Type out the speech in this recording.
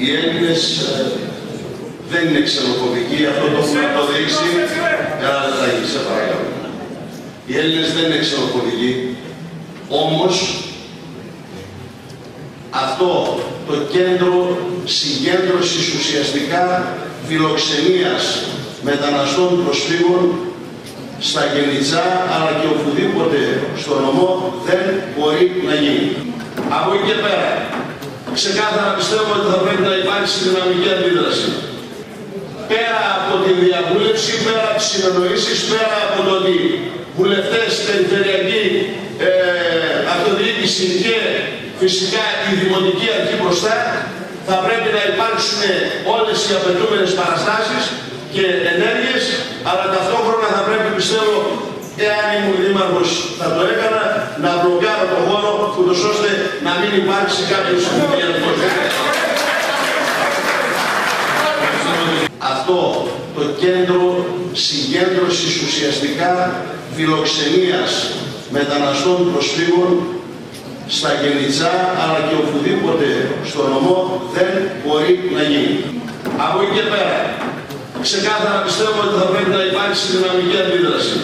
Οι Έλληνες δεν είναι ξενοφοβικοί, αυτό το έχουμε αποδείξει. Ένα λεπτάκι, σε παρακαλώ. Οι Έλληνες δεν είναι ξενοφοβικοί, όμως αυτό το κέντρο συγκέντρωσης ουσιαστικά φιλοξενίας μεταναστών προσφύγων στα Γενιτσά αλλά και οπουδήποτε στο νομό δεν μπορεί να γίνει. Από εκεί και πέρα, ξεκάθαρα πιστεύω ότι θα πρέπει να υπάρξει δυναμική αντίδραση. Πέρα από τη διαβούλευση, πέρα από τις συνεννοήσεις, πέρα από το ότι βουλευτές, περιφερειακή αυτοδιοίκηση και φυσικά η δημοτική αρχή μπροστά, θα πρέπει να υπάρξουν όλες οι απαιτούμενες παραστάσεις και ενέργειες, αλλά ταυτόχρονα θα πρέπει, πιστεύω, εάν ήμουν δήμαρχος θα το έκανα, να μπλοκάρω τον χώρο, ούτως ώστε να μην υπάρξει κάποιος συνδυασμός. Αυτό το κέντρο συγκέντρωσης ουσιαστικά φιλοξενίας μεταναστών προσφύγων στα Γενιτσά αλλά και οπουδήποτε στο νομό δεν μπορεί να γίνει. Από εκεί και πέρα, ξεκάθαρα πιστεύω ότι θα πρέπει να υπάρξει δυναμική αντίδραση.